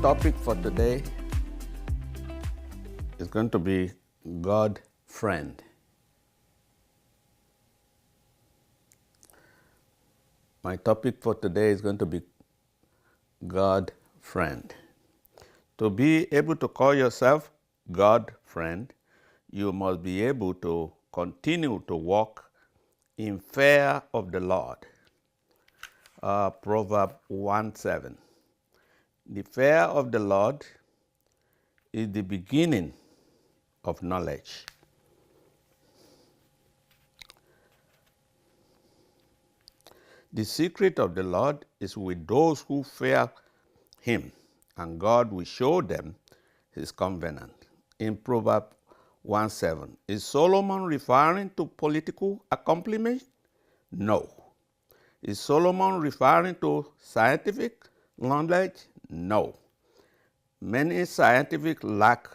topic for today is going to be God friend. My topic for today is going to be God friend. To be able to call yourself God friend, you must be able to continue to walk in fear of the Lord. Proverb 1:7. The fear of the Lord is the beginning of knowledge. The secret of the Lord is with those who fear Him, and God will show them His covenant. In Proverbs 1:7, is Solomon referring to political accomplishment? No. Is Solomon referring to scientific knowledge? No. Many scientific lack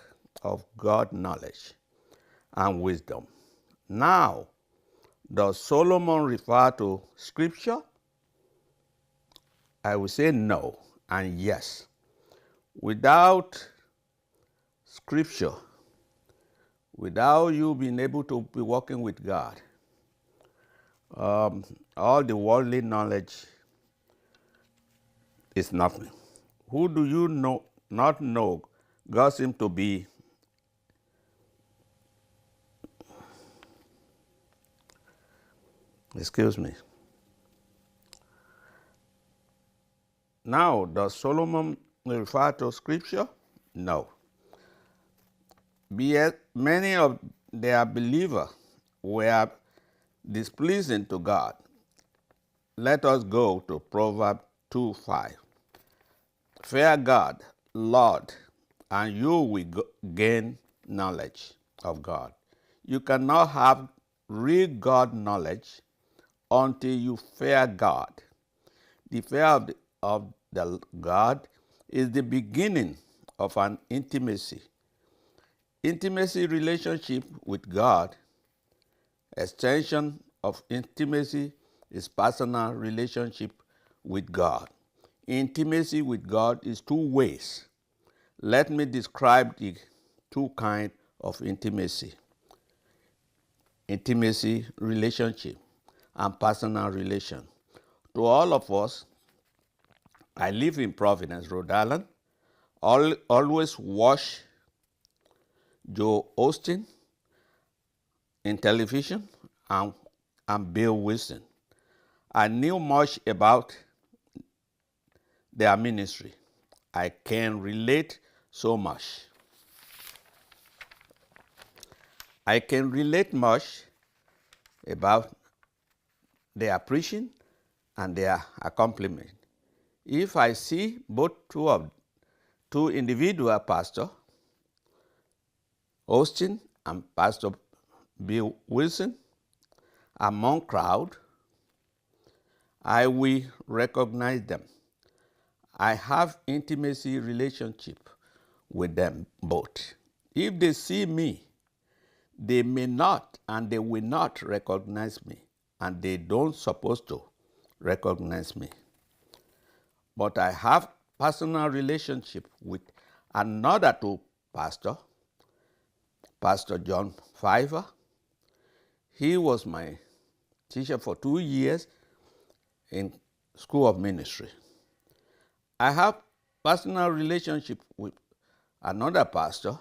of God knowledge and wisdom. Now, does Solomon refer to Scripture? I will say no and yes. Without Scripture, without you being able to be walking with God, all the worldly knowledge is nothing. Who do you not know God seems to be? Excuse me. Now, does Solomon refer to Scripture? No. Many of their believers were displeasing to God. Let us go to Proverbs 2:5. Fear God, Lord, and you will gain knowledge of God. You cannot have real God knowledge until you fear God. The fear of the God is the beginning of an intimacy. Intimacy relationship with God, extension of intimacy is personal relationship with God. Intimacy with God is two ways. Let me describe the two kinds of intimacy. Intimacy relationship and personal relation. To all of us, I live in Providence, Rhode Island. Always watch Joe Osteen in television and Bill Wilson. I knew much about their ministry. I can relate so much. I can relate much about their preaching and their accomplishment. If I see both two individual pastors, Osteen and Pastor Bill Wilson, among crowd, I will recognize them. I have intimacy relationship with them both. If they see me, they may not and they will not recognize me, and they don't supposed to recognize me. But I have personal relationship with another two pastor, Pastor John Pfeiffer. He was my teacher for 2 years in School of Ministry. I have personal relationship with another pastor,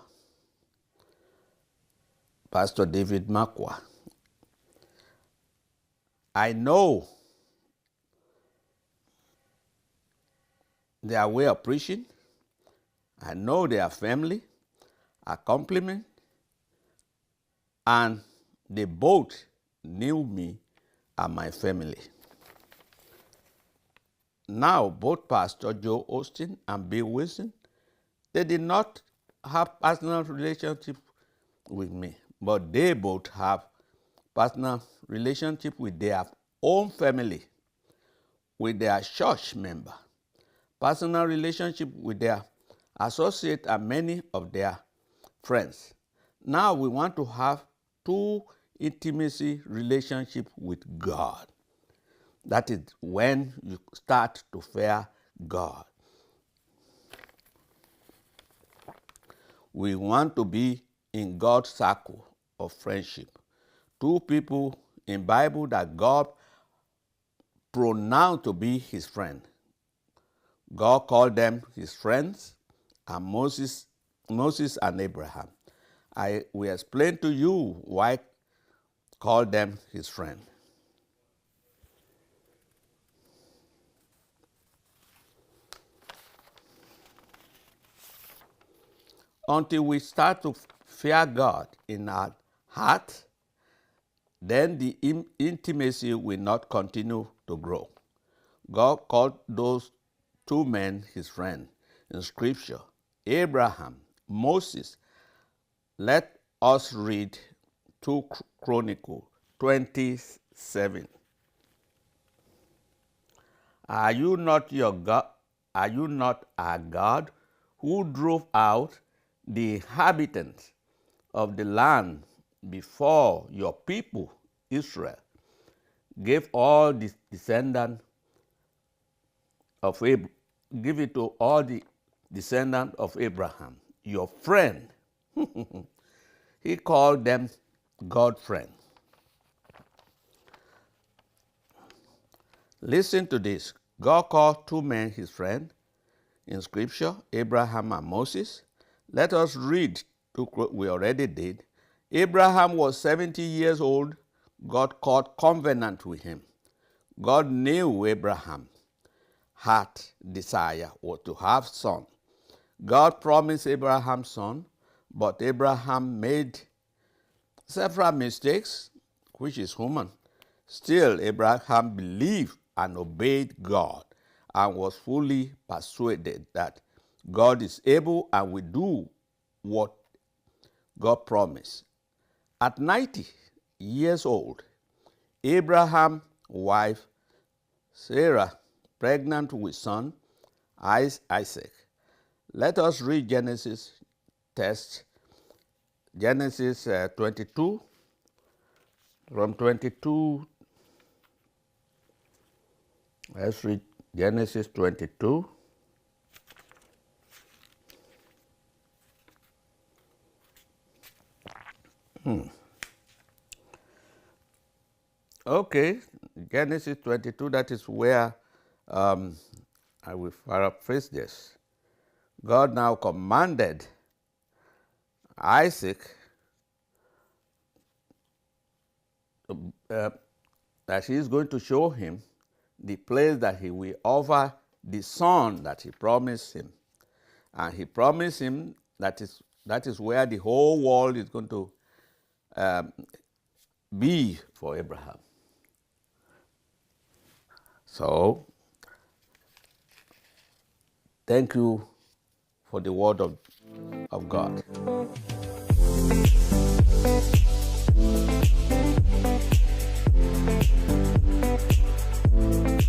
Pastor David Makwa. I know their way of preaching. I know their family, accomplishment, and they both knew me and my family. Now, both Pastor Joe Osteen and Bill Wilson, they did not have personal relationship with me, but they both have personal relationship with their own family, with their church member, personal relationship with their associate and many of their friends. Now we want to have two intimacy relationship with God. That is when you start to fear God. We want to be in God's circle of friendship. Two people in Bible that God pronounced to be his friend. God called them his friends, and Moses and Abraham. I will explain to you why called them his friend. Until we start to fear God in our heart, then the intimacy will not continue to grow. God called those two men his friend in Scripture, Abraham, Moses. Let us read 2 Chronicles 27. Are you not your God? Are you not our God who drove out the inhabitants of the land before your people Israel, gave all the descendants of give it to all the descendants of Abraham, your friend? He called them God friend. Listen to this. God called two men his friend in Scripture, Abraham and Moses. Let us read. We already did. Abraham was 70 years old. God called covenant with him. God knew Abraham had desire or to have son. God promised Abraham son, but Abraham made several mistakes, which is human. Still, Abraham believed and obeyed God and was fully persuaded that God is able and will do what God promised. At 90 years old, Abraham's wife Sarah, pregnant with son Isaac. Let us read Genesis 22, from 22. Let's read Genesis 22. Okay, Genesis 22, that is where I will paraphrase this. God now commanded Isaac that he is going to show him the place that he will offer the son that he promised him. And he promised him that is where the whole world is going to be for Abraham. So, thank you for the word of God.